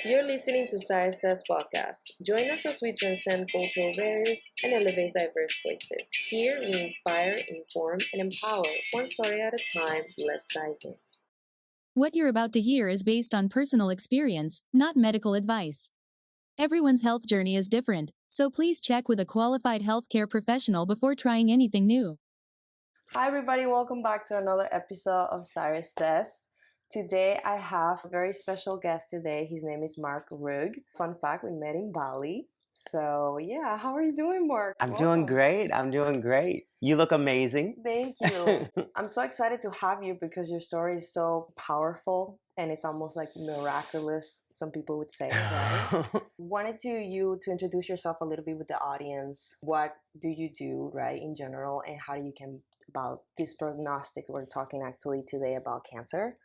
You're listening to Siris Says podcast. Join us as we transcend cultural barriers and elevate diverse voices. Here, we inspire, inform, and empower one story at a time. Let's dive in. What you're about to hear is based on personal experience, not medical advice. Everyone's health journey is different, so please check with a qualified healthcare professional before trying anything new. Hi, everybody. Welcome back to another episode of Siris Says. Today, I have a very special guest today. His name is Mark Ruegg. Fun fact, we met in Bali. So, yeah, how are you doing, Mark? I'm doing great. You look amazing. Thank you. I'm so excited to have you because your story is so powerful and it's almost like miraculous, some people would say, right? Wanted you to introduce yourself a little bit with the audience. What do you do, right, in general, and how do you come about these prognostics we're talking actually today about cancer?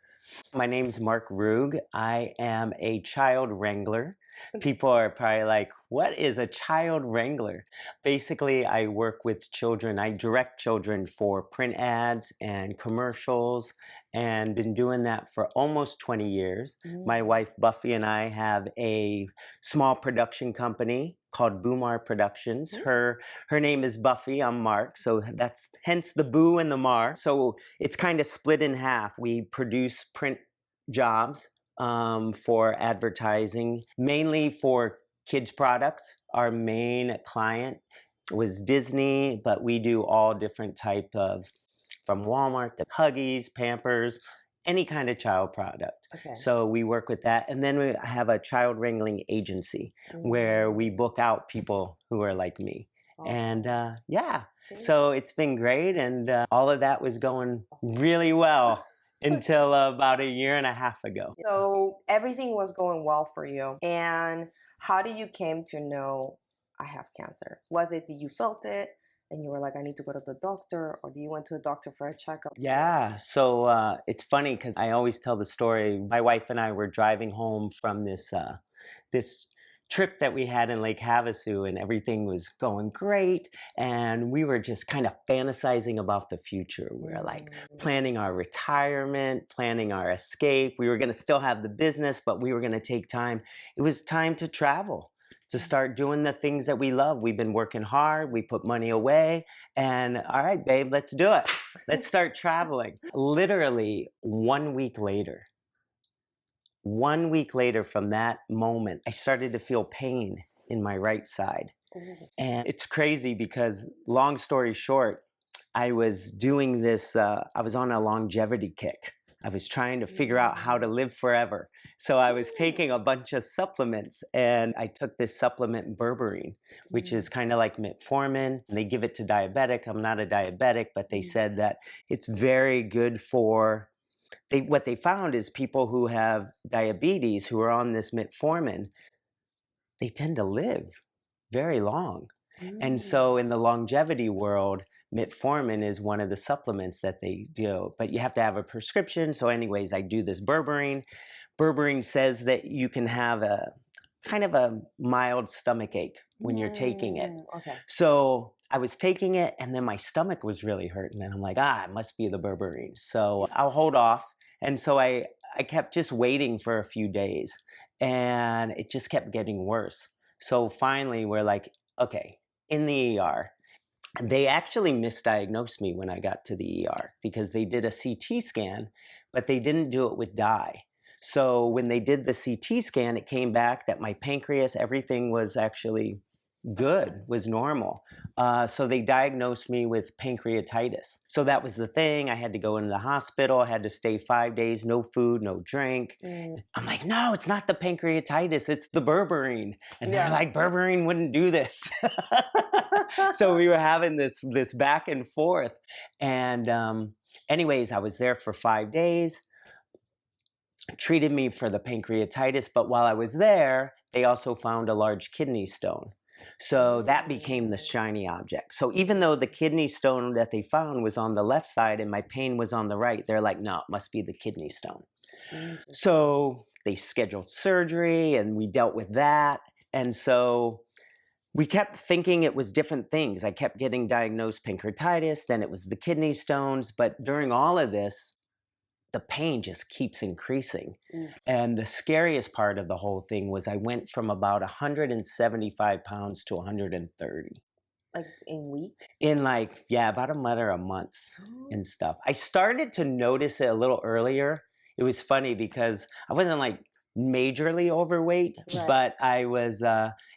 My name's Mark Ruegg. I am a child wrangler. People are probably like, what is a child wrangler? Basically, I work with children. I direct children for print ads and commercials and been doing that for almost 20 years. My wife, Buffy, and I have a small production company called Boomar Productions. Her name is Buffy. I'm Mark. So that's hence the Boo and the Mar. So it's kind of split in half. We produce print jobs for advertising, mainly for kids products. Our main client was Disney, but we do all different type of, from Walmart to Huggies, Pampers, any kind of child product. Okay. So we work with that. And then we have a child wrangling agency where we book out people who are like me. Awesome. And so it's been great. And all of that was going really well until about a year and a half ago. So everything was going well for you. And how did you came to know I have cancer? Was it that you felt it and you were like, I need to go to the doctor, or do you went to the doctor for a checkup? Yeah, so it's funny because I always tell the story. My wife and I were driving home from this trip that we had in Lake Havasu, and everything was going great, and we were just kind of fantasizing about the future. We were like planning our retirement, planning our escape. We were going to still have the business, but we were going to take time. It was time to travel, to start doing the things that we love. We've been working hard. We put money away, and all right, babe, let's do it. Let's start traveling. Literally 1 week later, 1 week later from that moment, I started to feel pain in my right side. And it's crazy because, long story short, I was doing this, I was on a longevity kick. I was trying to figure out how to live forever. So I was taking a bunch of supplements, and I took this supplement berberine, which is kind of like metformin. They give it to diabetic. I'm not a diabetic, but they said that it's very good for what they found is people who have diabetes who are on this metformin, they tend to live very long. And so in the longevity world, metformin is one of the supplements that they do, but you have to have a prescription. So anyways, I do this berberine. Berberine says that you can have a kind of a mild stomach ache when you're taking it. Okay. So I was taking it, and then my stomach was really hurting, and I'm like, it must be the berberine. So I'll hold off. And so I kept just waiting for a few days, and it just kept getting worse. So finally, we're like, okay, in the ER. They actually misdiagnosed me when I got to the ER because they did a CT scan, but they didn't do it with dye. So when they did the CT scan, it came back that my pancreas, everything was actually good, was normal. So they diagnosed me with pancreatitis. So that was the thing. I had to go into the hospital. I had to stay 5 days, no food, no drink. I'm like, no, it's not the pancreatitis. It's the berberine. And they're like, berberine wouldn't do this. So we were having this back and forth. And anyways, I was there for 5 days. Treated me for the pancreatitis, but while I was there, they also found a large kidney stone. So that became the shiny object. So even though the kidney stone that they found was on the left side and my pain was on the right, they're like, no, it must be the kidney stone. So they scheduled surgery, and we dealt with that. And so we kept thinking it was different things. I kept getting diagnosed pancreatitis, then it was the kidney stones. But during all of this, the pain just keeps increasing. Mm. And the scariest part of the whole thing was I went from about 175 pounds to 130 Like in weeks? in like, yeah, about a matter of months and stuff. I started to notice it a little earlier. It was funny because I wasn't like majorly overweight, Right. but I was,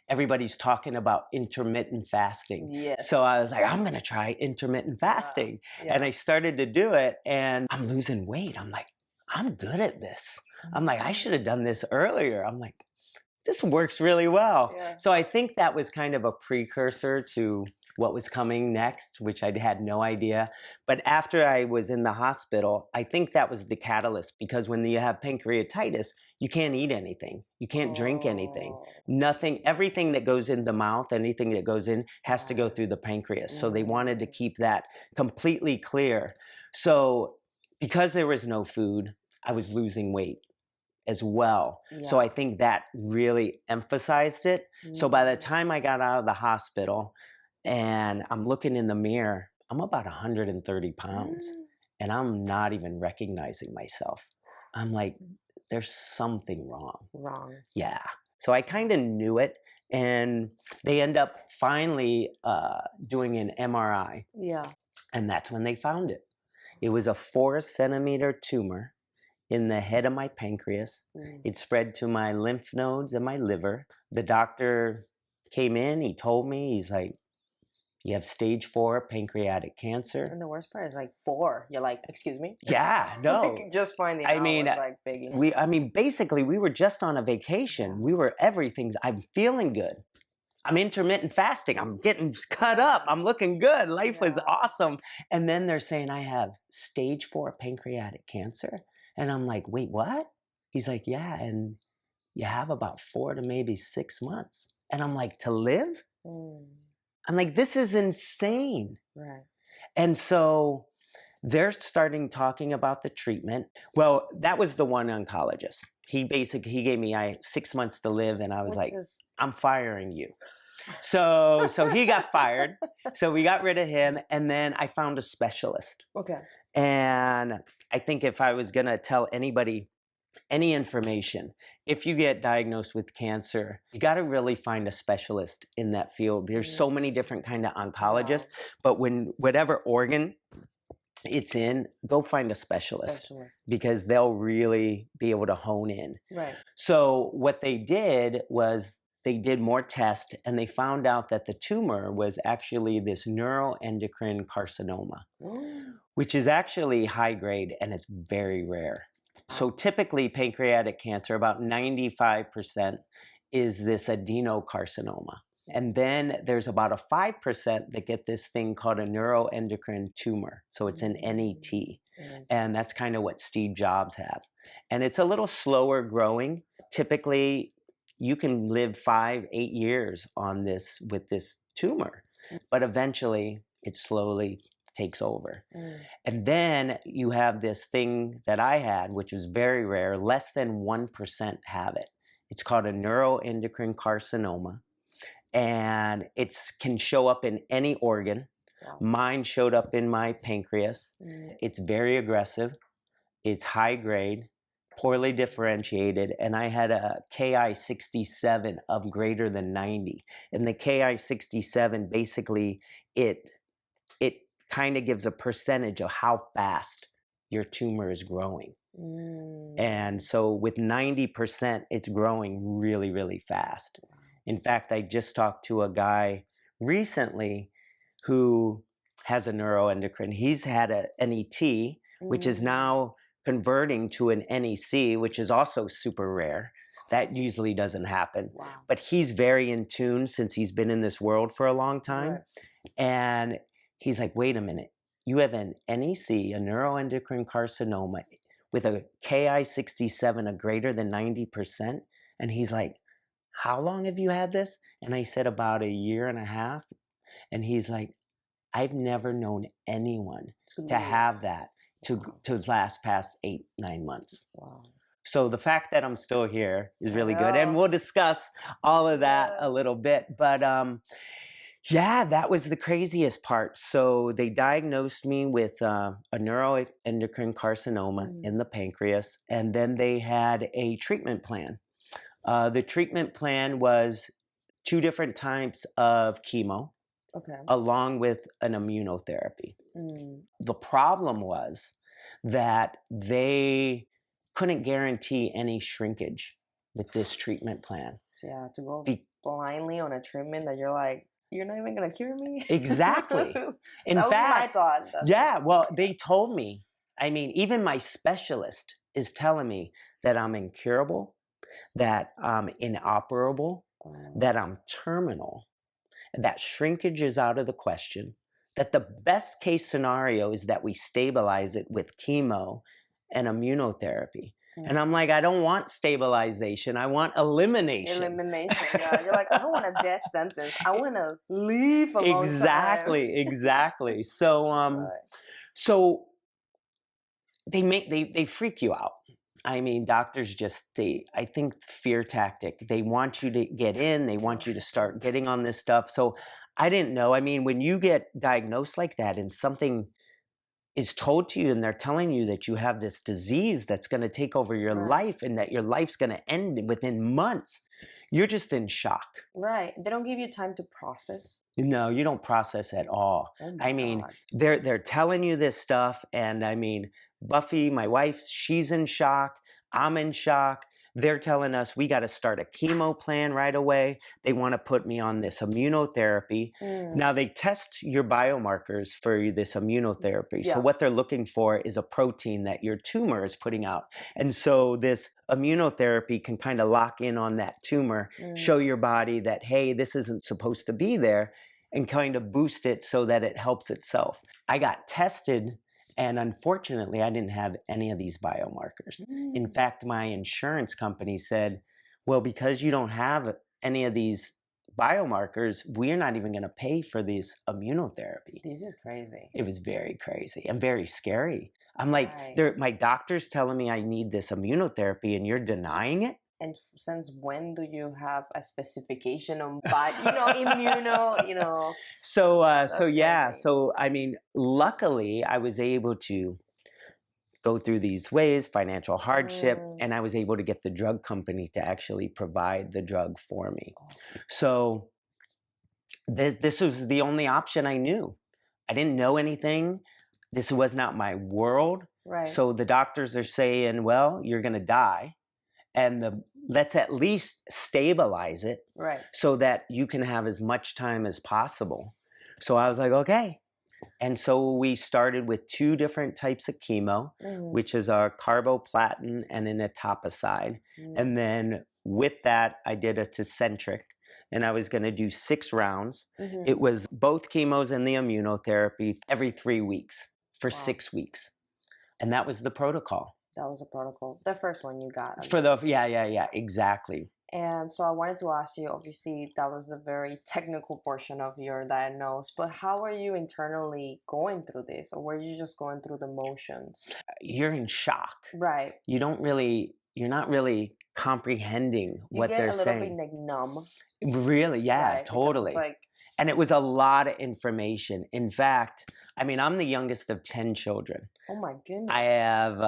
everybody's talking about intermittent fasting. Yes. So I was like, I'm going to try intermittent fasting. And I started to do it and I'm losing weight. I'm like, I'm good at this. I'm like, I should have done this earlier. I'm like, this works really well. Yeah. So I think that was kind of a precursor to what was coming next, which I had no idea. But after I was in the hospital, I think that was the catalyst, because when you have pancreatitis, you can't eat anything. You can't drink anything. Oh. Nothing, everything that goes in the mouth, anything that goes in has to go through the pancreas. So they wanted to keep that completely clear. So because there was no food, I was losing weight as well. So I think that really emphasized it. So by the time I got out of the hospital and I'm looking in the mirror, I'm about 130 pounds and I'm not even recognizing myself. I'm like, there's something wrong. Wrong. Yeah. So I kind of knew it. And they end up finally doing an MRI. Yeah. And that's when they found it. It was a 4-centimeter tumor in the head of my pancreas. It spread to my lymph nodes and my liver. The doctor came in, he told me, he's like, you have stage 4 pancreatic cancer. And the worst part is like 4. You're like, excuse me? Yeah, no. Like, just finding I out mean, was like big. basically we were just on a vacation. We were everything's, I'm feeling good. I'm intermittent fasting. I'm getting cut up. I'm looking good. Life was awesome. And then they're saying I have stage 4 pancreatic cancer. And I'm like, wait, what? He's like, yeah, and you have about 4 to maybe 6 months. And I'm like, to live? I'm like, this is insane. Right. And so they're starting talking about the treatment. Well, that was the one oncologist. He gave me 6 months to live, and I was I'm firing you. So he got fired. So we got rid of him, and then I found a specialist. Okay. And I think if I was gonna tell anybody any information, if you get diagnosed with cancer, you got to really find a specialist in that field. There's so many different kind of oncologists, but whatever organ it's in, go find a specialist because they'll really be able to hone in. Right. So what they did was they did more tests and they found out that the tumor was actually this neuroendocrine carcinoma, which is actually high grade and it's very rare. So typically pancreatic cancer, about 95% is this adenocarcinoma. And then there's about a 5% that get this thing called a neuroendocrine tumor. So it's an NET. And that's kind of what Steve Jobs had. And it's a little slower growing. Typically, you can live 5-8 years on this with this tumor, but eventually it slowly takes over. And then you have this thing that I had, which was very rare. Less than 1% have it. It's called a neuroendocrine carcinoma. And it can show up in any organ. Mine showed up in my pancreas. It's very aggressive. It's high grade, poorly differentiated, and I had a Ki-67 of greater than 90. And the Ki-67, basically, it kind of gives a percentage of how fast your tumor is growing. And so with 90%, it's growing really, really fast. In fact, I just talked to a guy recently who has a neuroendocrine. He's had a NET, which is now converting to an NEC, which is also super rare. That usually doesn't happen. But he's very in tune since he's been in this world for a long time. And he's like, wait a minute, you have an NEC, a neuroendocrine carcinoma, with a Ki-67 of greater than 90%. And he's like, how long have you had this? And I said, about 1.5 years. And he's like, I've never known anyone to have that to last past 8-9 months. So the fact that I'm still here is really good. And we'll discuss all of that a little bit. But Yeah, that was the craziest part. So they diagnosed me with a neuroendocrine carcinoma Mm, in the pancreas, and then they had a treatment plan. The treatment plan was two different types of chemo okay. along with an immunotherapy. Mm, The problem was that they couldn't guarantee any shrinkage with this treatment plan. so yeah, to go Be- blindly on a treatment that you're like, you're not even gonna cure me. exactly. In That would be my fact, thought. That's yeah, well, yeah. they told me, I mean, even my specialist is telling me that I'm incurable, that I'm inoperable, Oh, that I'm terminal, that shrinkage is out of the question, that the best case scenario is that we stabilize it with chemo and immunotherapy. And I'm mm. like, I don't want stabilization. I want elimination. Elimination. Yeah, you're like, I don't want a death sentence. I want to live a long time. Exactly, exactly. So Right. so they freak you out. I mean, doctors just they I think fear tactic. They want you to get in, they For want you to sure. start getting on this stuff. So I didn't know. I mean, when you get diagnosed like that and something is told to you and they're telling you that you have this disease that's going to take over your Right. life and that your life's going to end within months, you're just in shock. Right. They don't give you time to process. No, you don't process at all. Oh my I mean, God. they're telling you this stuff, and I mean, Buffy, my wife, she's in shock. I'm in shock. They're telling us we got to start a chemo plan right away. They want to put me on this immunotherapy. Mm, Now they test your biomarkers for this immunotherapy. So yeah. what they're looking for is a protein that your tumor is putting out. And so this immunotherapy can kind of lock in on that tumor, Mm, show your body that hey, this isn't supposed to be there, and kind of boost it so that it helps itself. I got tested, and unfortunately, I didn't have any of these biomarkers. In mm. fact, my insurance company said, well, because you don't have any of these biomarkers, we're not even going to pay for this immunotherapy. This is crazy. It was very crazy and very scary. I'm like, Right. my doctor's telling me I need this immunotherapy, and you're denying it? And since when do you have a specification on, immuno, So that's yeah. crazy. So I mean, luckily, I was able to go through these ways, financial hardship, Mm, and I was able to get the drug company to actually provide the drug for me. oh, So this was the only option I knew. I didn't know anything. This was not my world. right. So the doctors are saying, well, you're going to die. And let's at least stabilize it Right. so that you can have as much time as possible. So I was like, okay. And so we started with two different types of chemo, Mm, which is our carboplatin and an etoposide. mm, And then with that, I did a Tecentriq, and I was going to do 6 rounds. mhm. It was both chemos and the immunotherapy every 3 weeks for Wow. 6 weeks. And that was the protocol. That was a protocol. The first one you got. For the, yeah, exactly. And so I wanted to ask you, obviously, that was the very technical portion of your diagnosis, but how are you internally going through this? Or were you just going through the motions? You're in shock. Right. You're not really comprehending You what get they're a little bit saying. like numb, Really, yeah, right? Because totally. it's like, And it was a lot of information. In fact, I mean, I'm the youngest of 10 children. oh my goodness. I have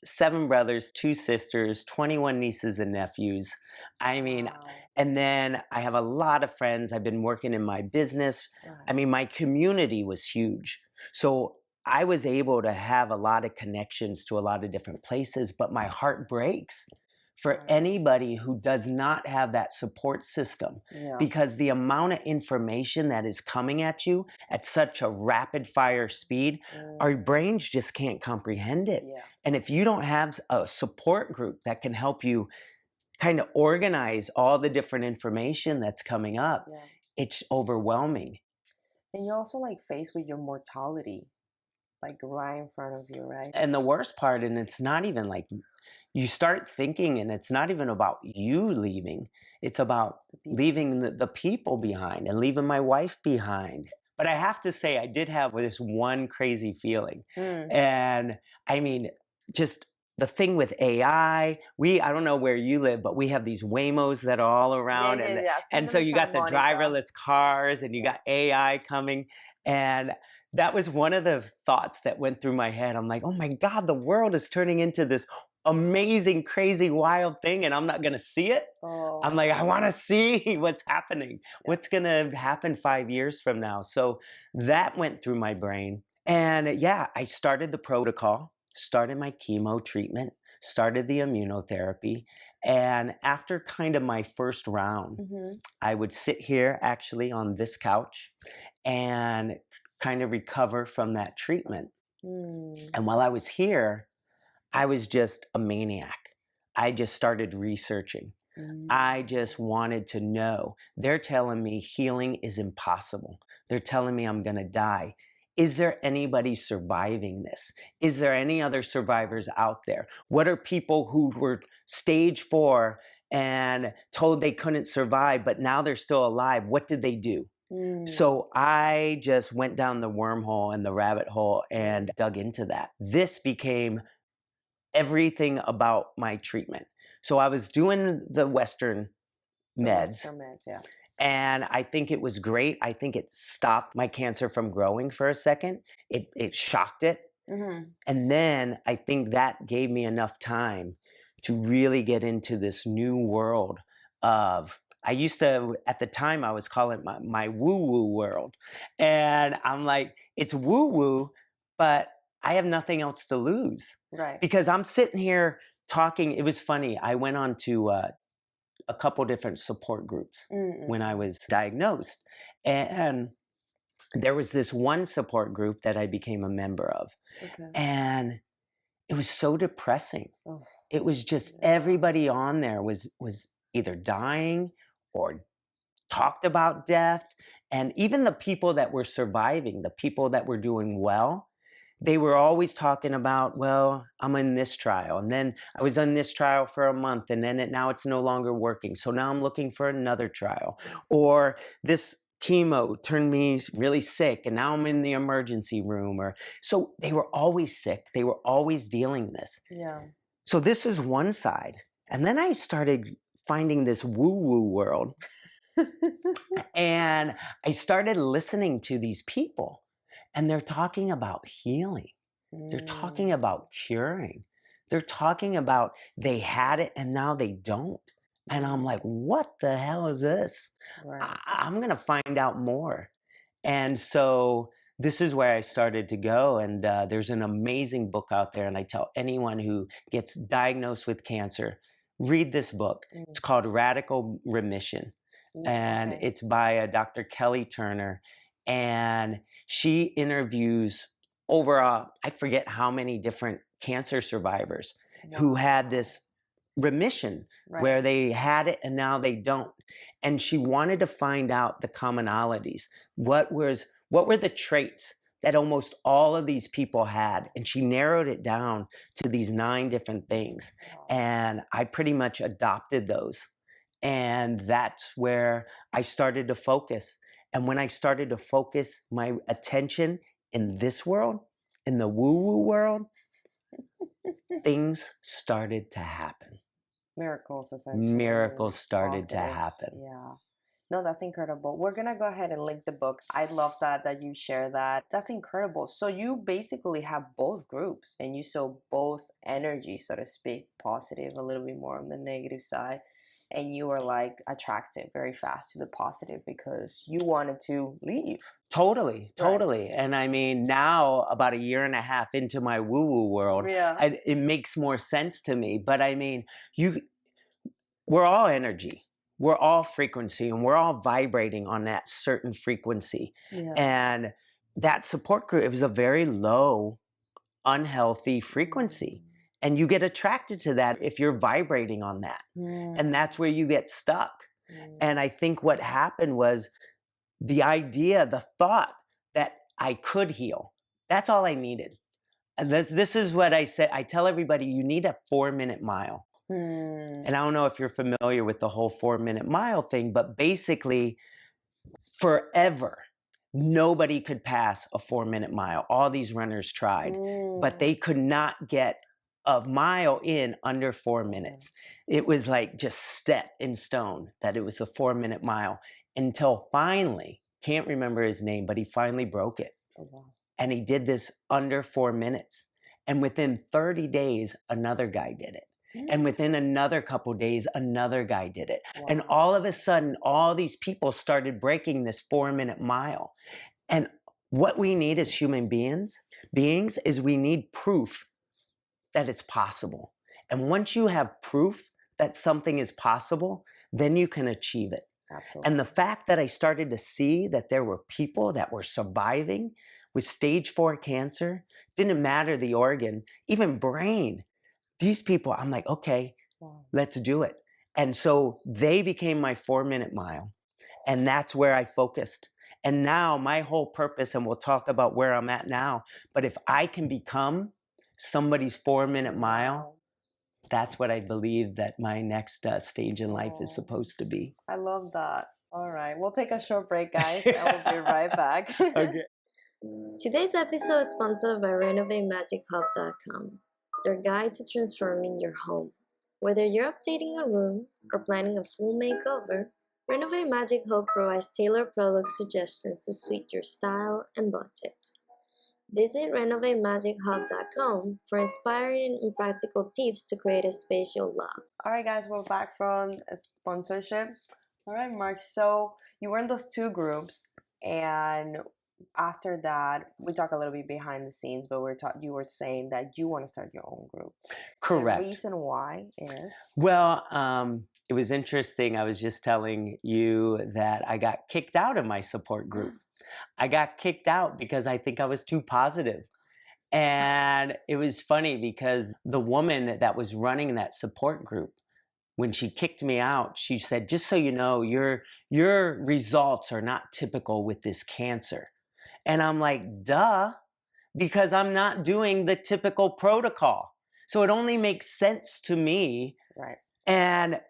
7 brothers, 2 sisters, 21 nieces and nephews. I mean, Wow. and then I have a lot of friends. I've been working in my business. I Right. mean, my community was huge. So I was able to have a lot of connections to a lot of different places, but my heart breaks for Right. anybody who does not have that support system, Yeah. because the amount of information that is coming at you at such a rapid fire speed, our Mm, brains just can't comprehend it. yeah. And if you don't have a support group that can help you kind of organize all the different information that's coming up, Yeah. it's overwhelming. And you're also like faced with your mortality, like right in front of you, right? And the worst part, and it's not even like you start thinking, and it's not even about you leaving, it's about The people. leaving the people behind and leaving my wife behind. But I have to say, I did have this one crazy feeling. Mm, And I mean, just the thing with AI, I don't know where you live, but we have these Waymos that are all around. Yeah. I've seen And them so in you Santa got the Monica. driverless cars and you got AI coming. And that was one of the thoughts that went through my head. I'm like, oh my God, the world is turning into this amazing, crazy, wild thing, and I'm not going to see it. Oh. I'm like, I want to see what's happening, what's going to happen 5 years from now. So that went through my brain. And yeah, I started the protocol, started my chemo treatment, started the immunotherapy. And after kind of my first round, I would sit here actually on this couch and kind of recover from that treatment. And while I was here, I was just a maniac. I just started researching. I just wanted to know. They're telling me healing is impossible. They're telling me I'm going to die. Is there anybody surviving this? Is there any other survivors out there? What are people who were stage 4 and told they couldn't survive, but now they're still alive? What did they do? So I just went down the wormhole and the rabbit hole and dug into that. This became everything about my treatment. So I was doing the Western meds. Yeah. And I think it was great. I think it stopped my cancer from growing for a second. It shocked it. And then I think that gave me enough time to really get into this new world of, I used to, at the time, I was calling it my woo-woo world. And I'm like, it's woo-woo, but I have nothing else to lose. Right. Because I'm sitting here talking. It was funny. I went on to a couple different support groups when I was diagnosed. And there was this one support group that I became a member of. And it was so depressing. It was just everybody on there was either dying or talked about death. And even the people that were surviving, the people that were doing well, they were always talking about, well, I'm in this trial. And then I was on this trial for a month and then now it's no longer working. So now I'm looking for another trial. Or this chemo turned me really sick and now I'm in the emergency room. So they were always sick. They were always dealing this. Yeah. So this is one side. And then I started finding this woo-woo world. And I started listening to these people. And they're talking about healing. They're talking about curing. They're talking about they had it and now they don't. And I'm like, what the hell is this? Right. I'm going to find out more. And so this is where I started to go. And there's an amazing book out there. And I tell anyone who gets diagnosed with cancer, read this book. It's called Radical Remission. And it's by Dr. Kelly Turner. And she interviews over, I forget how many different cancer survivors who had this remission where they had it and now they don't. And she wanted to find out the commonalities. What were the traits that almost all of these people had? And she narrowed it down to these 9 different things. And I pretty much adopted those. And that's where I started to focus. And when I started to focus my attention in this world, in the woo-woo world, things started to happen. Miracles, essentially. Miracles started to happen. Yeah. No, that's incredible. We're going to go ahead and link the book. I love that you share that. That's incredible. So you basically have both groups and you saw both energies, so to speak, positive, a little bit more on the negative side. And you were like attracted very fast to the positive because you wanted to leave. Totally. And I mean, now about 1.5 years into my woo-woo world, it makes more sense to me. But I mean, we're all energy. We're all frequency and we're all vibrating on that certain frequency. And that support group, it was a very low, unhealthy frequency. And you get attracted to that if you're vibrating on that. And that's where you get stuck. And I think what happened was the idea, the thought that I could heal. That's all I needed. And this is what I say. I tell everybody, you need a 4-minute mile. And I don't know if you're familiar with the whole 4-minute mile thing, but basically forever, nobody could pass a 4-minute mile. All these runners tried, but they could not get a mile in under 4 minutes. It was like just set in stone that it was a 4-minute mile until finally, can't remember his name, but he finally broke it. Oh, wow. And he did this under 4 minutes. And within 30 days, another guy did it. And within another couple days, another guy did it. Wow. And all of a sudden, all these people started breaking this 4-minute mile. And what we need as human beings is we need proof that it's possible. And once you have proof that something is possible, then you can achieve it. Absolutely. And the fact that I started to see that there were people that were surviving with stage 4 cancer, didn't matter the organ, even brain. These people, I'm like, okay, let's do it. And so they became my 4-minute mile. And that's where I focused. And now my whole purpose, and we'll talk about where I'm at now, but if I can become somebody's 4-minute mile, that's what I believe that my next stage in life is supposed to be. I love that. All right, we'll take a short break, guys, and we'll be right back. Okay. Today's episode is sponsored by RenovateMagicHub.com, your guide to transforming your home. Whether you're updating a room or planning a full makeover, Renovate Magic Hub provides tailored product suggestions to suit your style and budget. Visit RenovateMagicHub.com for inspiring and practical tips to create a space you'll love. All right, guys, we're back from a sponsorship. All right, Mark, so you were in those 2 groups, and after that, we talk a little bit behind the scenes, but you were saying that you want to start your own group. Correct. The reason why is? Well, it was interesting. I was just telling you that I got kicked out of my support group. I got kicked out because I think I was too positive. And it was funny because the woman that was running that support group, when she kicked me out, she said, just so you know, your results are not typical with this cancer. And I'm like, duh, because I'm not doing the typical protocol. So it only makes sense to me. Right. And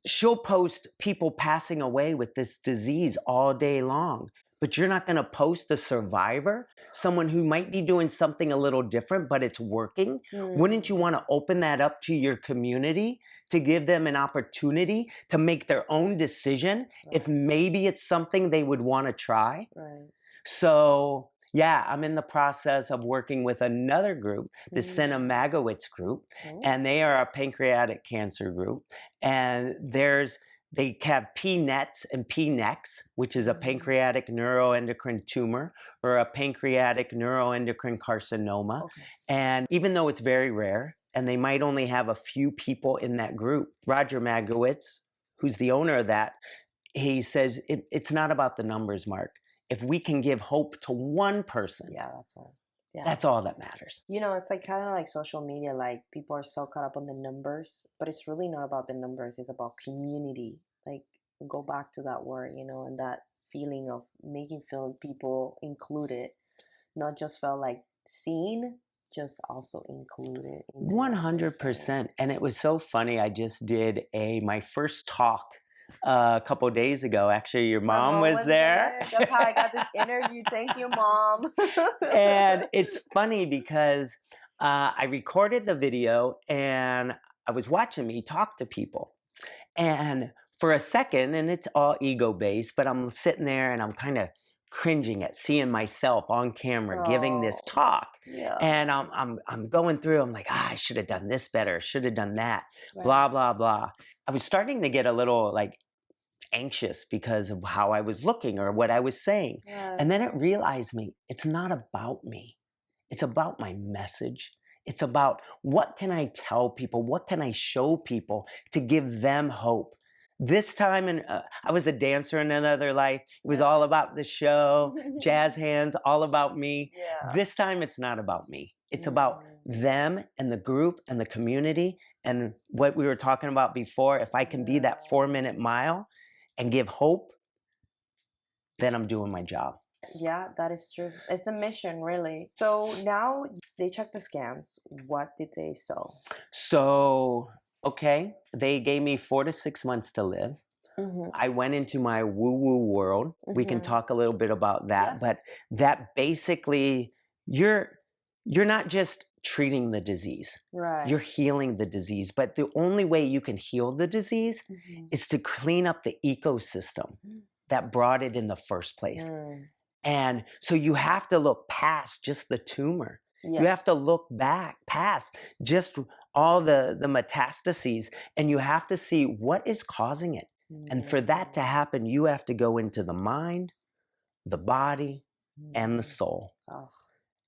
she'll post people passing away with this disease all day long. But you're not going to post a survivor, someone who might be doing something a little different, but it's working. Wouldn't you want to open that up to your community to give them an opportunity to make their own decision if maybe it's something they would want to try? Right. So, yeah, I'm in the process of working with another group, the Seena Magowitz group, and they are a pancreatic cancer group. And they have pNETs and pNECs, which is a pancreatic neuroendocrine tumor or a pancreatic neuroendocrine carcinoma. Okay. And even though it's very rare, and they might only have a few people in that group, Roger Magowitz, who's the owner of that, he says, it's not about the numbers, Mark. If we can give hope to one person, that's all. Yeah. That's all that matters. You know, it's like kind of like social media, like people are so caught up on the numbers, but it's really not about the numbers. It's about community. Like, go back to that word, you know, and that feeling of making feel people included, not just felt like seen, just also included. 100%. And it was so funny. I just did my first talk a couple days ago. Actually, your mom was there. That's how I got this interview. Thank you, Mom. And it's funny because I recorded the video and I was watching me talk to people. And for a second, and it's all ego-based, but I'm sitting there and I'm kind of cringing at seeing myself on camera giving this talk. Yeah. And I'm going through, I'm like, I should have done this better, should have done that, blah, blah, blah. I was starting to get a little like anxious because of how I was looking or what I was saying. Yeah. And then it realized me, it's not about me. It's about my message. It's about what can I tell people? What can I show people to give them hope? This time, I was a dancer in another life. It was all about the show, jazz hands, all about me. Yeah. This time, it's not about me. It's about them and the group and the community and what we were talking about before. If I can be that 4-minute mile and give hope, then I'm doing my job. Yeah, that is true. It's the mission, really. So now they checked the scans. What did they show? So, okay, they gave me 4 to 6 months to live. I went into my woo-woo world. We can talk a little bit about that. Yes. But that basically, you're you're not just treating the disease. Right. You're healing the disease. But the only way you can heal the disease is to clean up the ecosystem that brought it in the first place. And so you have to look past just the tumor. Yes. You have to look back past just all the metastases, and you have to see what is causing it. And for that to happen, you have to go into the mind, the body, and the soul. Oh.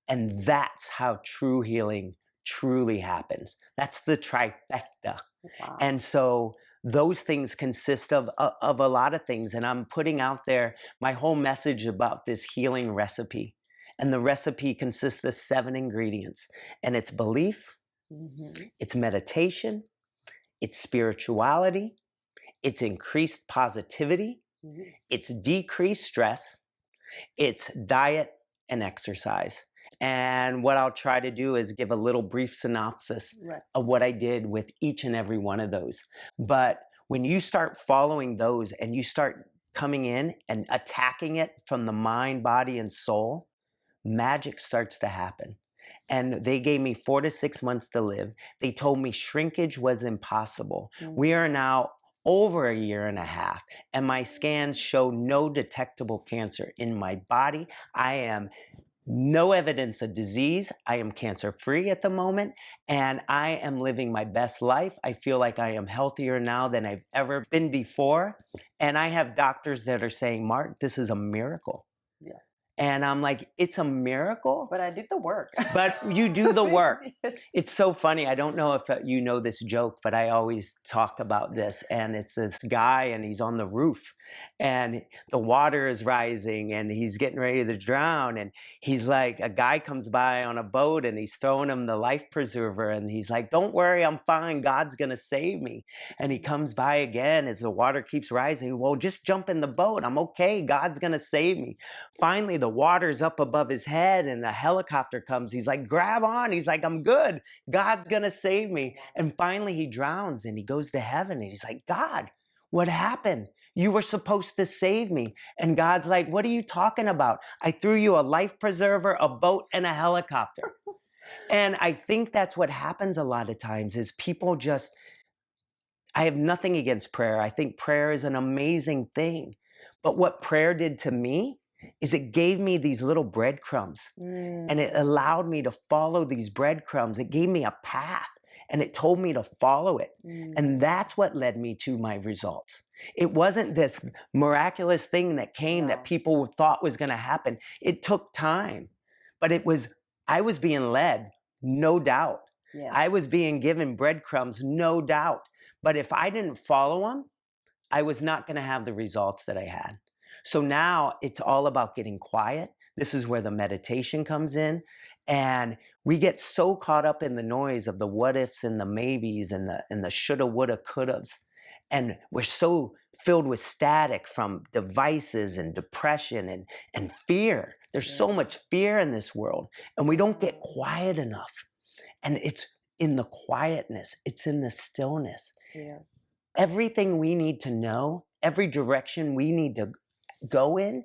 And that's how true healing truly happens. That's the trifecta. Wow. And so those things consist of a lot of things. And I'm putting out there my whole message about this healing recipe. And the recipe consists of 7 ingredients. And it's belief, it's meditation, it's spirituality, it's increased positivity, it's decreased stress, it's diet and exercise. And what I'll try to do is give a little brief synopsis of what I did with each and every one of those. But when you start following those and you start coming in and attacking it from the mind, body, and soul, magic starts to happen. And they gave me 4 to 6 months to live. They told me shrinkage was impossible. We are now over 1.5 years, and my scans show no detectable cancer in my body. I am no evidence of disease. I am cancer-free at the moment, and I am living my best life. I feel like I am healthier now than I've ever been before. And I have doctors that are saying, Mark, this is a miracle. Yeah. And I'm like, it's a miracle? But I did the work. But you do the work. Yes. It's so funny. I don't know if you know this joke, but I always talk about this. And it's this guy, and he's on the roof, and the water is rising, and he's getting ready to drown. And he's like, a guy comes by on a boat, and he's throwing him the life preserver. And he's like, don't worry, I'm fine. God's going to save me. And he comes by again as the water keeps rising. Well, just jump in the boat. I'm okay. God's going to save me. Finally, the water's up above his head, and the helicopter comes. He's like, grab on. He's like, I'm good. God's going to save me. And finally he drowns, and he goes to heaven, and he's like, God, what happened? You were supposed to save me. And God's like, what are you talking about? I threw you a life preserver, a boat, and a helicopter. And I think that's what happens a lot of times is people just, I have nothing against prayer. I think prayer is an amazing thing. But what prayer did to me is it gave me these little breadcrumbs, and it allowed me to follow these breadcrumbs. It gave me a path, and it told me to follow it. And that's what led me to my results. It wasn't this miraculous thing that came that people thought was going to happen. It took time, but I was being led, no doubt. Yes. I was being given breadcrumbs, no doubt. But if I didn't follow them, I was not going to have the results that I had. So now it's all about getting quiet. This is where the meditation comes in. And we get so caught up in the noise of the what ifs and the maybes and the shoulda, woulda, couldas. And we're so filled with static from devices and depression and fear. There's so much fear in this world. And we don't get quiet enough. And it's in the quietness. It's in the stillness. Yeah. Everything we need to know, every direction we need to go in,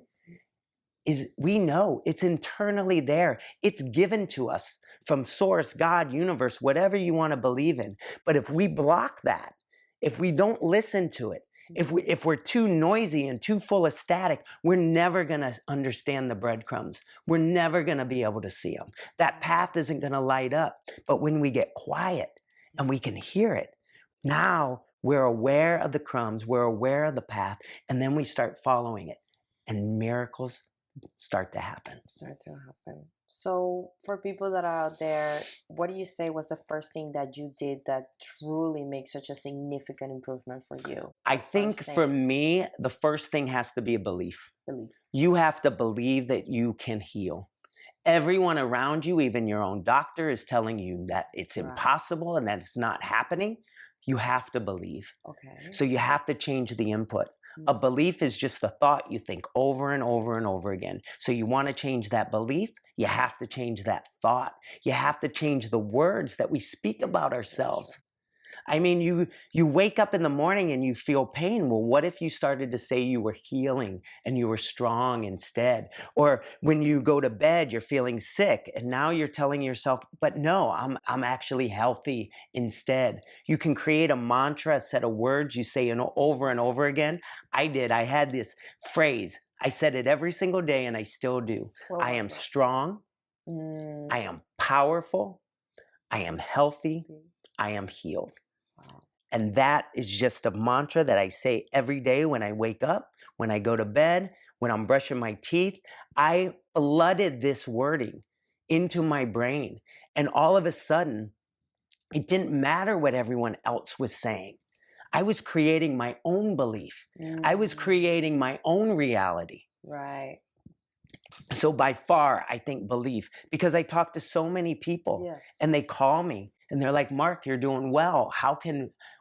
is we know it's internally there. It's given to us from source, God, universe, whatever you want to believe in. But if we block that, if we don't listen to it, if we're too noisy and too full of static, we're never going to understand the breadcrumbs. We're never going to be able to see them. That path isn't going to light up. But when we get quiet and we can hear it, now we're aware of the crumbs, we're aware of the path, and then we start following it. And miracles start to happen. So for people that are out there, what do you say was the first thing that you did that truly makes such a significant improvement for you? I think for me, the first thing has to be a belief. You have to believe that you can heal. Everyone around you, even your own doctor, is telling you that it's impossible and that it's not happening. You have to believe. Okay. So you have to change the input. A belief is just a thought you think over and over and over again. So you want to change that belief, you have to change that thought. You have to change the words that we speak about ourselves. I mean, you wake up in the morning and you feel pain. Well, what if you started to say you were healing and you were strong instead? Or when you go to bed, you're feeling sick, and now you're telling yourself, but no, I'm actually healthy instead. You can create a mantra, a set of words you say over and over again. I did. I had this phrase. I said it every single day, and I still do. What I was am it? strong. I am powerful. I am healthy. I am healed. Wow. And that is just a mantra that I say every day when I wake up, when I go to bed, when I'm brushing my teeth. I flooded this wording into my brain. And all of a sudden, it didn't matter what everyone else was saying. I was creating my own belief. I was creating my own reality. Right. So by far, I think belief, because I talk to so many people Yes. and they call me and they're like, Mark, you're doing well.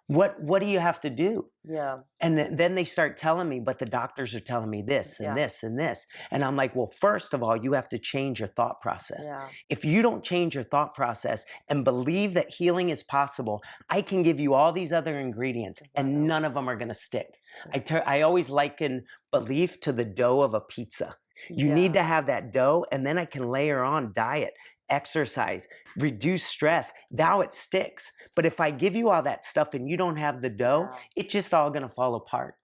What do you have to do? Yeah. And then they start telling me, but the doctors are telling me this and this and this. And I'm like, well, first of all, you have to change your thought process. Yeah. If you don't change your thought process and believe that healing is possible, I can give you all these other ingredients and none of them are going to stick. I always liken belief to the dough of a pizza. You need to have that dough, and then I can layer on diet, exercise, reduce stress. Now it sticks. But if I give you all that stuff and you don't have the dough, it's just all going to fall apart.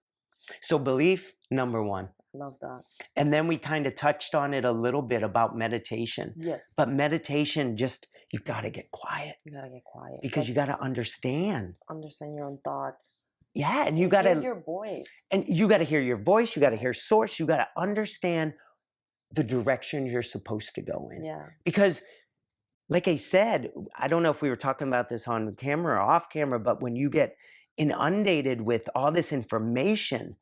So belief, number one. Love that. And then we kind of touched on it a little bit about meditation. Yes. But meditation, you got to get quiet. You got to get quiet. Because you got to understand. Understand your own thoughts. Yeah, and you got to hear your voice. And you got to hear your voice. You got to hear source. You got to understand the direction you're supposed to go in. Yeah. Because like I said, I don't know if we were talking about this on camera or off camera, but when you get inundated with all this information,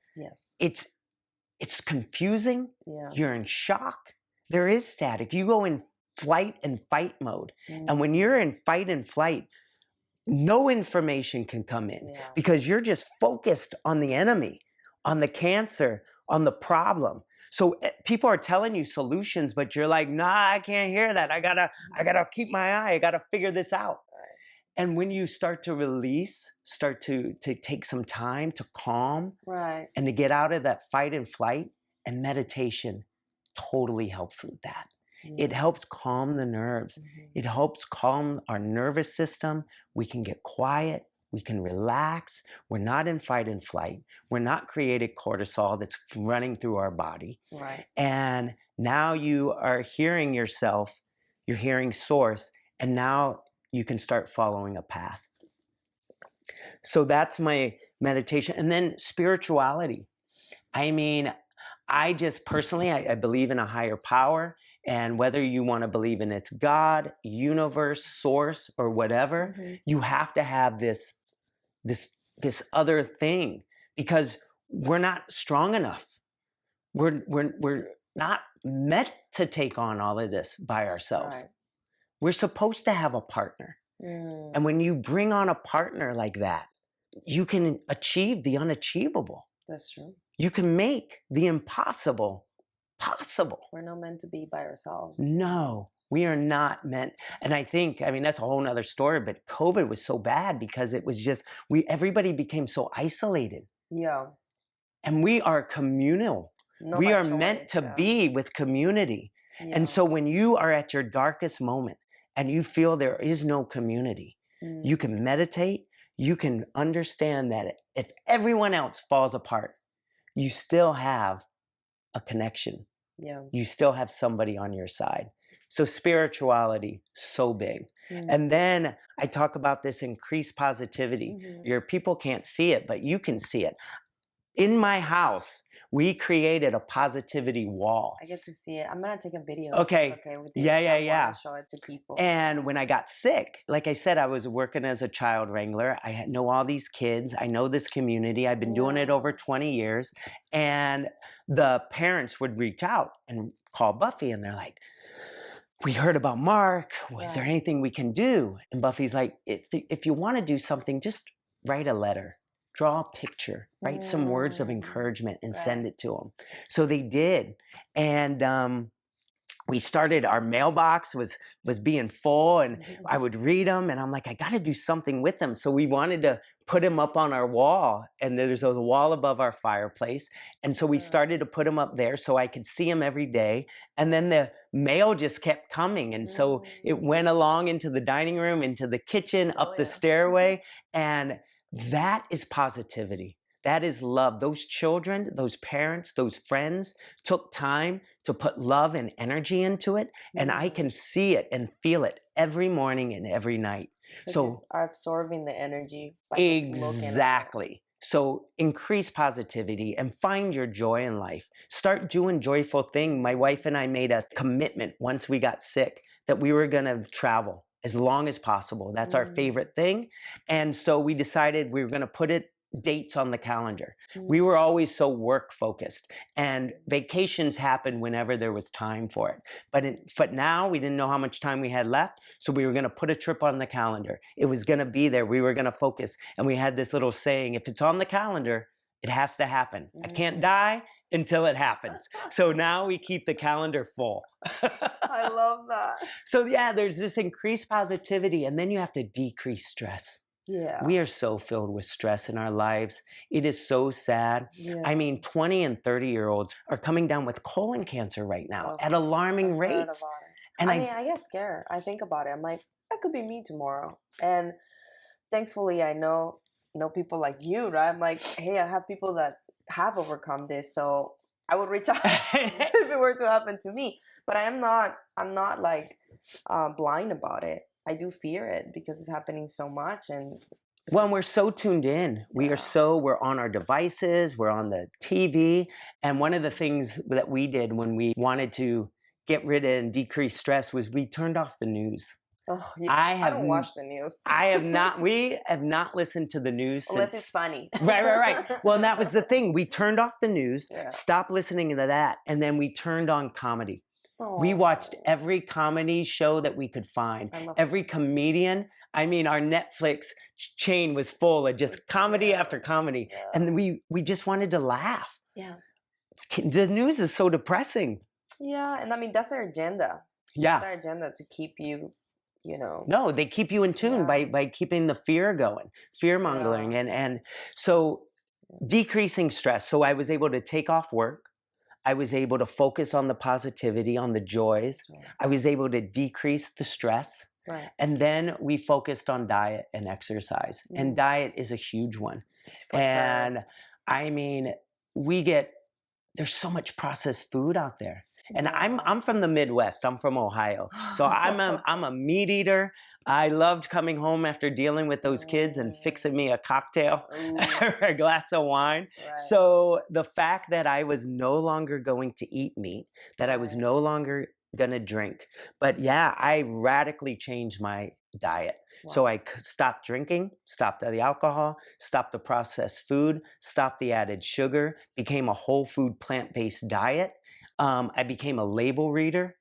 it's confusing. Yeah. You're in shock. There is static. You go in flight and fight mode. And when you're in fight and flight, no information can come in because you're just focused on the enemy, on the cancer, on the problem. So people are telling you solutions, but you're like, nah, I can't hear that. I gotta keep my eye. I gotta figure this out. Right. And when you start to release, start to take some time to calm, right, and to get out of that fight and flight, and meditation totally helps with that. It helps calm the nerves. It helps calm our nervous system. We can get quiet. We can relax. We're not in fight and flight. We're not creating cortisol that's running through our body. Right. And now you are hearing yourself, you're hearing source, and now you can start following a path. So that's my meditation. And then spirituality. I mean, I just personally, I believe in a higher power. And whether you want to believe in it's God, universe, source, or whatever, you have to have this other thing, because we're not strong enough. We're not meant to take on all of this by ourselves. Right. We're supposed to have a partner. And when you bring on a partner like that, you can achieve the unachievable. That's true. You can make the impossible possible. We're not meant to be by ourselves. No, we are not meant. And I think, I mean, that's a whole nother story, but COVID was so bad because it was just, everybody became so isolated. Yeah. And we are communal. Not we by are choice, meant to be with community. Yeah. And so when you are at your darkest moment and you feel there is no community, you can meditate, you can understand that if everyone else falls apart, you still have a connection. Yeah. You still have somebody on your side. So spirituality, so big. And then I talk about this increased positivity. Your people can't see it, but you can see it. In my house, we created a positivity wall. I get to see it. I'm going to take a video. Okay. It's okay with you. Yeah. I show it to people. And when I got sick, like I said, I was working as a child wrangler. I know all these kids. I know this community. I've been doing it over 20 years. And the parents would reach out and call Buffy, and they're like, we heard about Mark. Is there anything we can do? And Buffy's like, if you want to do something, just write a letter. Draw a picture, write some words of encouragement, and send it to them. So they did. And we started, our mailbox was being full, and I would read them, and I'm like, I got to do something with them. So we wanted to put them up on our wall, and there's a wall above our fireplace. And so we started to put them up there so I could see them every day. And then the mail just kept coming. And so it went along into the dining room, into the kitchen, up the stairway. And that is positivity. That is love. Those children, those parents, those friends took time to put love and energy into it. And I can see it and feel it every morning and every night. So are absorbing the energy by just looking at it. Exactly. So increase positivity and find your joy in life. Start doing joyful things. My wife and I made a commitment once we got sick that we were going to travel as long as possible. That's our favorite thing. And so we decided we were going to put dates on the calendar. We were always so work focused, and vacations happened whenever there was time for it. But now we didn't know how much time we had left, so we were going to put a trip on the calendar. It was going to be there. We were going to focus, and we had this little saying: if it's on the calendar, it has to happen. I can't die until it happens. So now we keep the calendar full. I love that. So yeah, there's this increased positivity, and then you have to decrease stress. Yeah. We are so filled with stress in our lives. It is so sad. Yeah. I mean, 20 and 30-year-olds are coming down with colon cancer right now at alarming rates. And I get scared. I think about it. I'm like, that could be me tomorrow. And thankfully, I know people like you, right? I'm like, hey, I have people that have overcome this, so I would reach out if it were to happen to me. But I'm not like blind about it. I do fear it because it's happening so much. And well, we're so tuned in. We're on our devices, we're on the TV. And one of the things that we did when we wanted to get rid of and decrease stress was we turned off the news. Oh, I don't watch the news. We have not listened to the news Unless it's funny. Right. Well, and that was the thing. We turned off the news, stopped listening to that, and then we turned on comedy. We watched every comedy show that we could find, every comedian. I mean, our Netflix chain was full of just comedy after comedy. And we just wanted to laugh. Yeah. The news is so depressing. Yeah, and I mean, that's their agenda. Yeah. That's their agenda to keep you, No, they keep you in tune by keeping the fear going, fear-mongering. And so decreasing stress. So I was able to take off work. I was able to focus on the positivity, on the joys. I was able to decrease the stress. Right. And then we focused on diet and exercise. And diet is a huge one. And I mean, there's so much processed food out there. And I'm from the Midwest. I'm from Ohio. So I'm a meat eater. I loved coming home after dealing with those kids and fixing me a cocktail or a glass of wine. Right. So the fact that I was no longer going to eat meat, that I was no longer going to drink. But yeah, I radically changed my diet. Wow. So I stopped drinking, stopped the alcohol, stopped the processed food, stopped the added sugar, became a whole food plant-based diet. I became a label reader.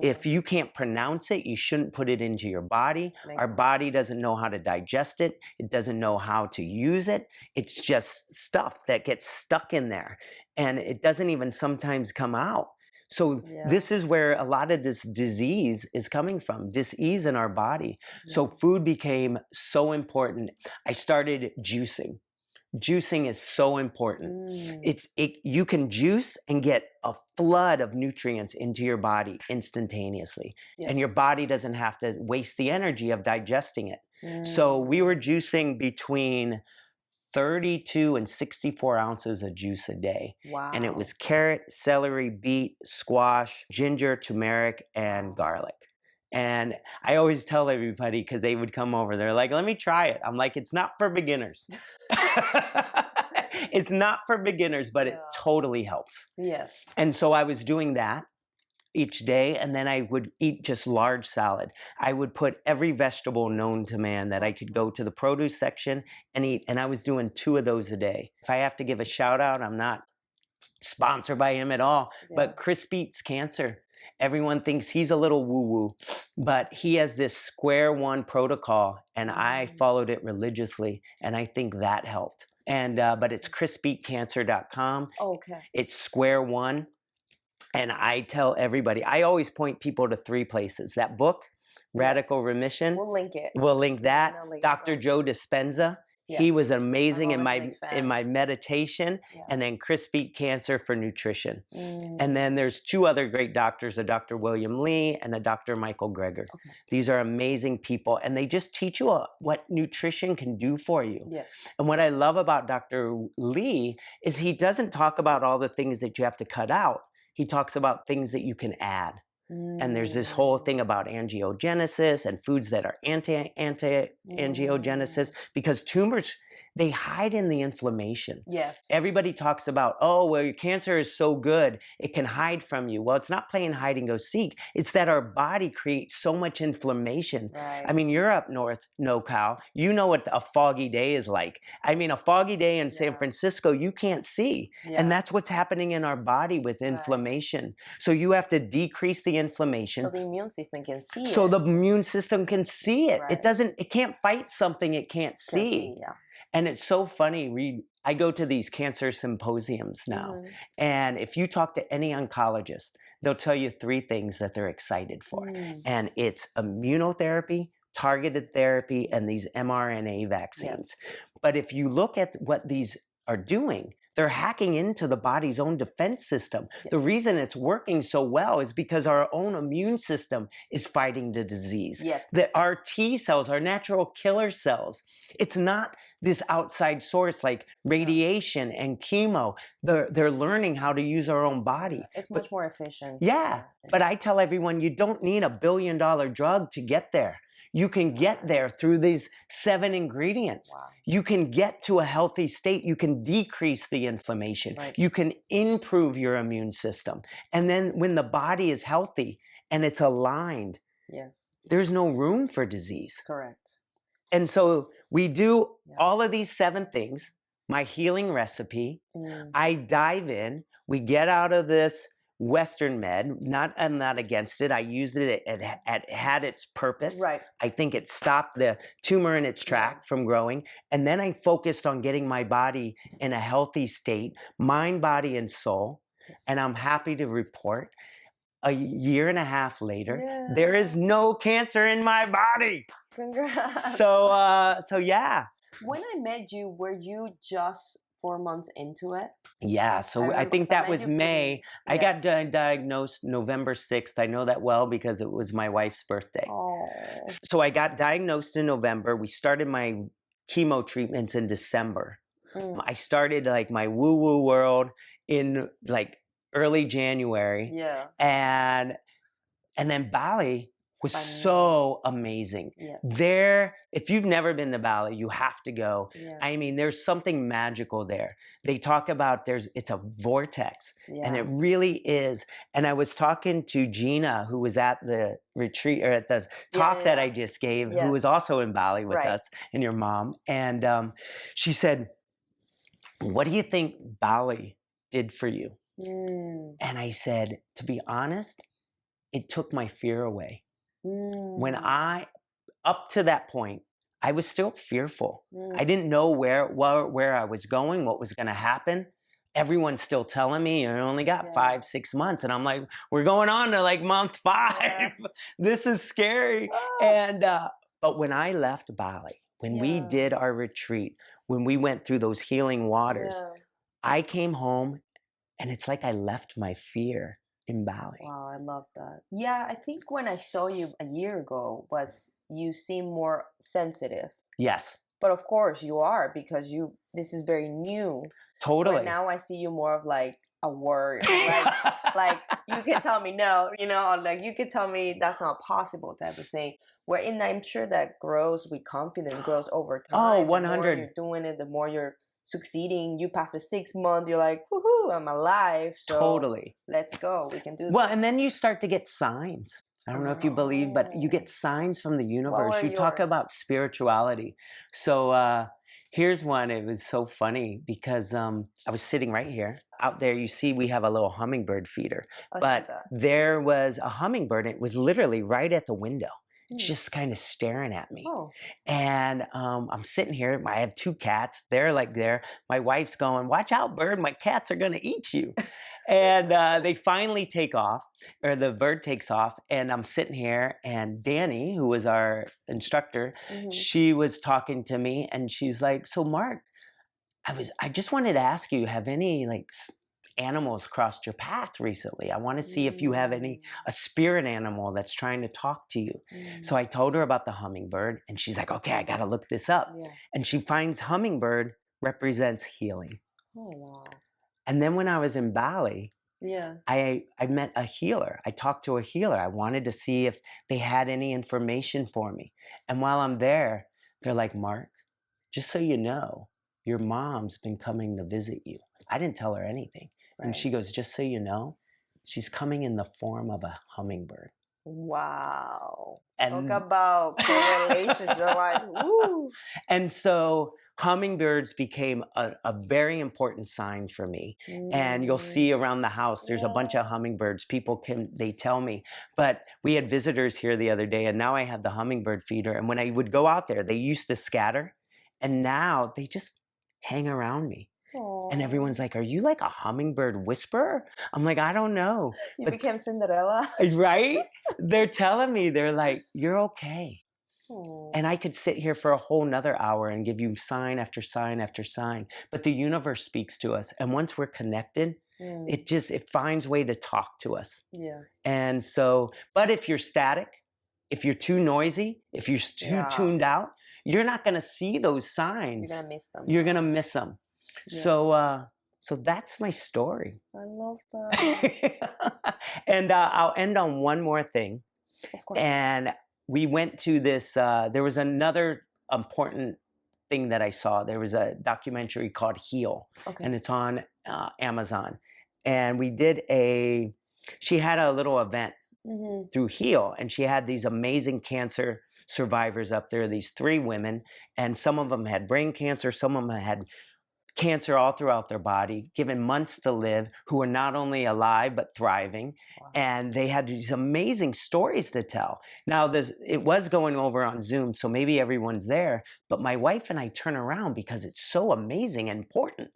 If you can't pronounce it, you shouldn't put it into your body. Our body doesn't know how to digest it. It doesn't know how to use it. It's just stuff that gets stuck in there. And it doesn't even sometimes come out. So this is where a lot of this disease is coming from, dis-ease in our body. So food became so important. I started juicing. Juicing is so important. You can juice and get a flood of nutrients into your body instantaneously. And your body doesn't have to waste the energy of digesting it. So we were juicing between 32 and 64 ounces of juice a day. Wow. And it was carrot, celery, beet, squash, ginger, turmeric, and garlic. And I always tell everybody, because they would come over, they're like, let me try it. I'm like, it's not for beginners. It's not for beginners, but it totally helps. Yes. And so I was doing that each day, and then I would eat just large salad. I would put every vegetable known to man that I could go to the produce section and eat, and I was doing 2 of those a day. If I have to give a shout out, I'm not sponsored by him at all, but Chris Beats Cancer. Everyone thinks he's a little woo-woo, but he has this square one protocol, and I followed it religiously, and I think that helped. And but it's chrisbeatcancer.com. Okay. It's square one. And I tell everybody, I always point people to 3 places. That book, Radical Yes. Remission. We'll link it. We'll link that. Definitely. Dr. Joe Dispenza. He Yes. was amazing I'm in always a big fan. my meditation. Yeah. And then Chris Beat Cancer for nutrition. Mm. And then there's 2 other great doctors, a Dr. William Lee and a Dr. Michael Greger. Okay. These are amazing people, and they just teach you what nutrition can do for you. Yes. And what I love about Dr. Lee is he doesn't talk about all the things that you have to cut out. He talks about things that you can add. And there's this whole thing about angiogenesis and foods that are anti-angiogenesis, because tumors, they hide in the inflammation. Yes. Everybody talks about, oh, well, your cancer is so good, it can hide from you. Well, it's not playing hide and go seek. It's that our body creates so much inflammation. Right. I mean, you're up north, NoCal. You know what a foggy day is like. I mean, a foggy day in San Francisco, you can't see. Yeah. And that's what's happening in our body with inflammation. So you have to decrease the inflammation. So the immune system can see it. So the immune system can see it. Right. It can't fight something it can't see. Yeah. And it's so funny. I go to these cancer symposiums now. Mm-hmm. And if you talk to any oncologist, they'll tell you 3 things that they're excited for. And it's immunotherapy, targeted therapy, and these mRNA vaccines. Yes. But if you look at what these are doing, they're hacking into the body's own defense system. Yes. The reason it's working so well is because our own immune system is fighting the disease. Yes. Our T cells, our natural killer cells, it's not this outside source like radiation and chemo. They're learning how to use our own body. It's much more efficient. Yeah, but I tell everyone, you don't need $1 billion drug to get there. You can get there through these 7 ingredients. Wow. You can get to a healthy state. You can decrease the inflammation. Right. You can improve your immune system. And then when the body is healthy and it's aligned, there's no room for disease. Correct. And so we do all of these 7 things, my healing recipe. I dive in, we get out of this Western med. I'm not against it. I used it. It had its purpose. Right. I think it stopped the tumor in its track from growing. And then I focused on getting my body in a healthy state, mind, body, and soul. Yes. And I'm happy to report, a year and a half later, there is no cancer in my body. Congrats. So yeah. When I met you, were you just 4 months into it? Yeah, so I think that was May. I got diagnosed November 6th. I know that well because it was my wife's birthday. Oh. So I got diagnosed in November. We started my chemo treatments in December. I started like my woo-woo world in like early January. Yeah. And then Bali was so amazing. Yes. There, if you've never been to Bali, you have to go. Yeah. I mean, there's something magical there. They talk about it's a vortex, and it really is. And I was talking to Gina, who was at the retreat or at the talk that I just gave, who was also in Bali with us, and your mom. And she said, "What do you think Bali did for you?" And I said, to be honest, it took my fear away. When up to that point, I was still fearful. I didn't know where I was going, what was going to happen. Everyone's still telling me, you only got 5-6 months. And I'm like, we're going on to like month 5. This is scary. And, but when I left Bali, when we did our retreat, when we went through those healing waters, I came home and it's like I left my fear in Bali. Wow, I love that. Yeah, I think when I saw you a year ago was you seem more sensitive. Yes. But of course you are, because this is very new. Totally. But now I see you more of like a warrior. Like you can tell me no, or like you can tell me that's not possible type of thing. Wherein I'm sure that grows with confidence, grows over time. Oh, 100. The more you're doing it, the more you're succeeding. You pass the 6 month, you're like, woohoo, I'm alive. So totally. Let's go. We can do this. Well, and then you start to get signs. I don't know if you believe, but you get signs from the universe. You talk about spirituality. So here's one. It was so funny because I was sitting right here. Out there, you see we have a little hummingbird feeder. But there was a hummingbird. And it was literally right at the window, just kind of staring at me. And I'm sitting here. I have 2 cats. They're like there. My wife's going, watch out, bird. My cats are going to eat you. And they finally take off, or the bird takes off, and I'm sitting here, and Danny, who was our instructor, she was talking to me, and she's like, "So Mark, I just wanted to ask you, have any like animals crossed your path recently? I want to see if you have a spirit animal that's trying to talk to you." So I told her about the hummingbird, and she's like, "Okay, I got to look this up." Yeah. And she finds hummingbird represents healing. Oh, wow. And then when I was in Bali, Yeah. I met a healer. I talked to a healer. I wanted to see if they had any information for me. And while I'm there, they're like, "Mark, just so you know, your mom's been coming to visit you." I didn't tell her anything. And Right. she goes, "Just so you know, she's coming in the form of a hummingbird." Wow. And Talk about correlations. You're like, woo. And so hummingbirds became a very important sign for me. And you'll see around the house, there's a bunch of hummingbirds. People they tell me. But we had visitors here the other day, and now I have the hummingbird feeder. And when I would go out there, they used to scatter. And now they just hang around me. And everyone's like, "Are you like a hummingbird whisperer?" I'm like, "I don't know." You But became Cinderella. right? They're telling me, they're like, "You're okay." And I could sit here for a whole nother hour and give you sign after sign after sign. But the universe speaks to us. And once we're connected, it finds way to talk to us. Yeah. And so, but if you're static, if you're too noisy, if you're too tuned out, you're not going to see those signs. You're going to miss them. You're going to miss them. Yeah. So that's my story. I love that. And I'll end on one more thing. Of course. And we went to this, there was another important thing that I saw. There was a documentary called Heal, and it's on Amazon. And she had a little event through Heal, and she had these amazing cancer survivors up there, these 3 women, and some of them had brain cancer, some of them had cancer all throughout their body, given months to live, who were not only alive but thriving. Wow. And they had these amazing stories to tell. Now, it was going over on Zoom, so maybe everyone's there, but my wife and I turn around because it's so amazing and important.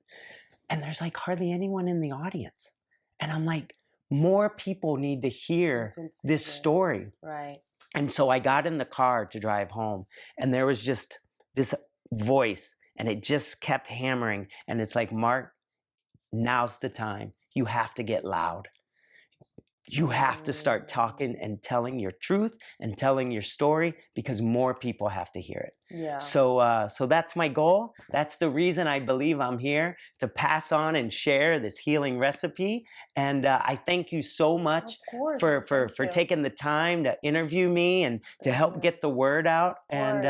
And there's like hardly anyone in the audience. And I'm like, more people need to hear this story. Right. And so I got in the car to drive home, and there was just this voice, and it just kept hammering. And it's like, "Mark, now's the time. You have to get loud. You have to start talking and telling your truth and telling your story, because more people have to hear it." Yeah. So that's my goal. That's the reason I believe I'm here, to pass on and share this healing recipe. And I thank you so much for taking the time to interview me and to help get the word out. And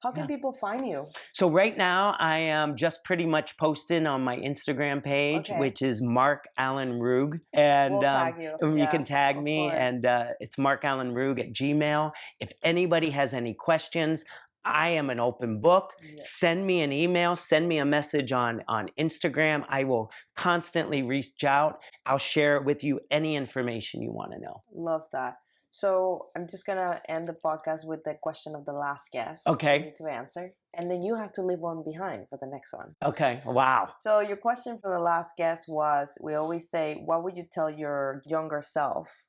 how can people find you? So right now, I am just pretty much posting on my Instagram page, which is Mark Allen Ruegg. And we'll tag you. You can tag me, and it's markallenruegg@gmail.com. If anybody has any questions, I am an open book. Send me an email, send me a message on Instagram. I will constantly reach out. I'll share with you any information you want to know. Love that. So I'm just going to end the podcast with the question of the last guest. Okay. You need to answer. And then you have to leave one behind for the next one. Okay. Wow. So your question for the last guest was, we always say, what would you tell your younger self?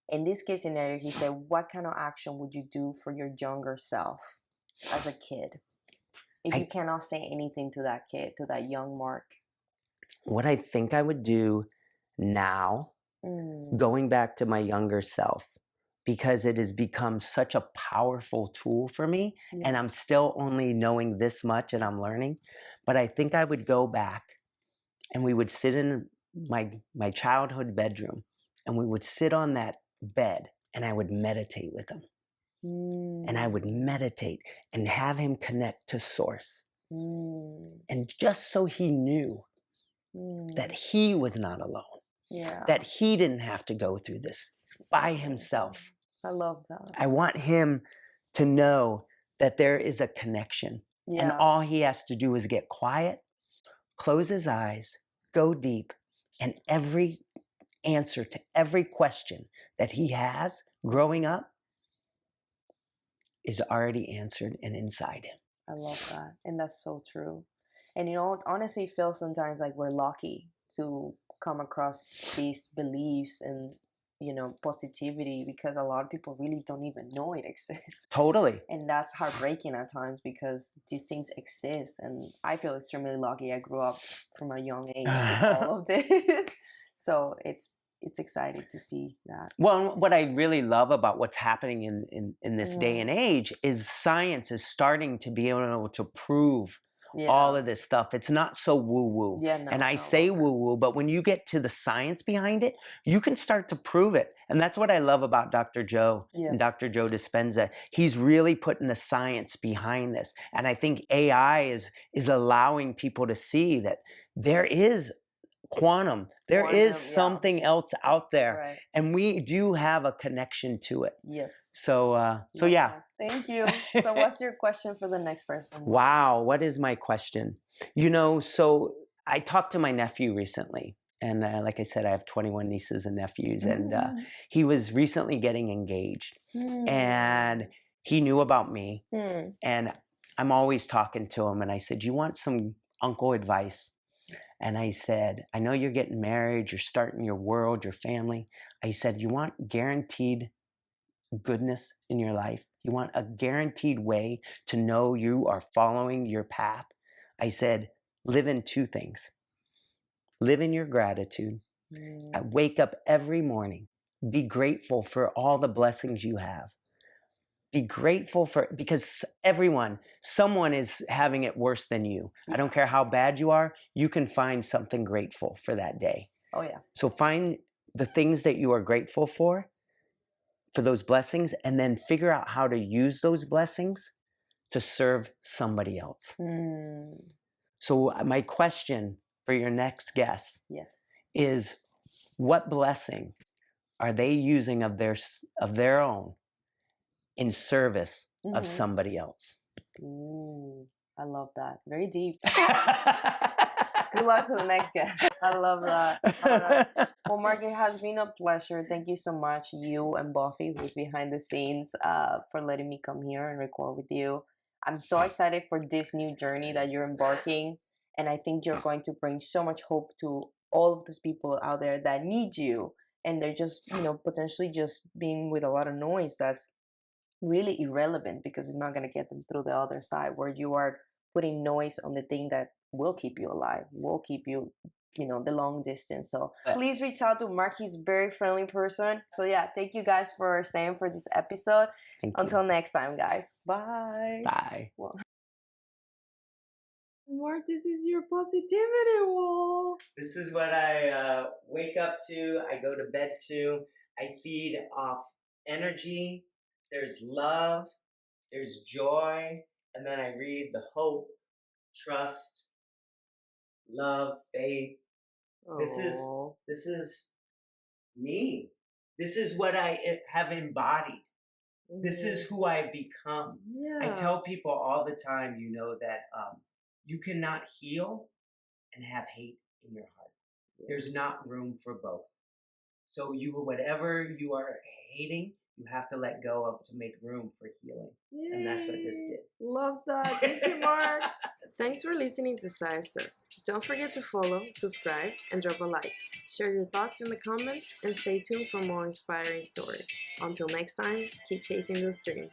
In this case scenario, he said, what kind of action would you do for your younger self as a kid? If you cannot say anything to that kid, to that young Mark. What I think I would do now, going back to my younger self, because it has become such a powerful tool for me, and I'm still only knowing this much and I'm learning, but I think I would go back and we would sit in my childhood bedroom, and we would sit on that bed, and I would meditate with him. And I would meditate and have him connect to source. And just so he knew that he was not alone, that he didn't have to go through this by himself. I love that. I want him to know that there is a connection. And all he has to do is get quiet, close his eyes, go deep, and every answer to every question that he has growing up is already answered and inside him. I love that. And that's so true. And honestly, it feels sometimes like we're lucky to come across these beliefs and, you know, positivity, because a lot of people really don't even know it exists. Totally. And that's heartbreaking at times because these things exist. And I feel extremely lucky I grew up from a young age with all of this. So it's exciting to see that. Well, what I really love about what's happening in this day and Mm. age is science is starting to be able to prove Yeah. all of this stuff. It's not so woo-woo. Yeah, no, and I no say longer. woo-woo, but when you get to the science behind it, you can start to prove it. And that's what I love about Dr. Joe Yeah. and Dr. Joe Dispenza. He's really putting the science behind this. And I think AI is allowing people to see that there is quantum. There is Quantum, yeah. something else out there. Right. And we do have a connection to it. Yes. So Love yeah. that. Thank you. So what's your question for the next person? Wow, what is my question? You know, so I talked to my nephew recently. And like I said, I have 21 nieces and nephews. And he was recently getting engaged. And he knew about me. And I'm always talking to him. And I said, you want some uncle advice? And I said, I know you're getting married, you're starting your world, your family. I said, you want guaranteed goodness in your life? You want a guaranteed way to know you are following your path? I said, live in two things. Live in your gratitude. Wake up every morning. Be grateful for all the blessings you have. Be grateful for, because someone is having it worse than you. I don't care how bad you are, you can find something grateful for that day. Oh, yeah. So find the things that you are grateful for those blessings, and then figure out how to use those blessings to serve somebody else. So my question for your next guest is, what blessing are they using of their own in service of somebody else? Ooh, I love that. Very deep. Good luck to the next guest. I love that. Well, Mark, it has been a pleasure. Thank you so much, you and Buffy, who's behind the scenes, for letting me come here and record with you. I'm so excited for this new journey that you're embarking. And I think you're going to bring so much hope to all of those people out there that need you. And they're just, you know, potentially just being with a lot of noise that's really irrelevant, because it's not going to get them through the other side, where you are putting noise on the thing that will keep you alive, will keep you, you know, the long distance. So please reach out to Mark. He's a very friendly person. So yeah, thank you guys for staying for this episode. Until next time, guys. Bye. Bye. Well, Mark, this is your positivity wall. This is what I wake up to, I go to bed to. I feed off energy. There's love, there's joy, and then I read the hope, trust, love, faith. This is me. This is what I have embodied. This is who I've become. I tell people all the time, you know, that you cannot heal and have hate in your heart. There's not room for both. So whatever you are hating, you have to let go of to make room for healing. Yay. And that's what this did. Love that. Thank you, Mark. Thanks for listening to Siris Says. Don't forget to follow, subscribe, and drop a like. Share your thoughts in the comments, and stay tuned for more inspiring stories. Until next time, keep chasing those dreams.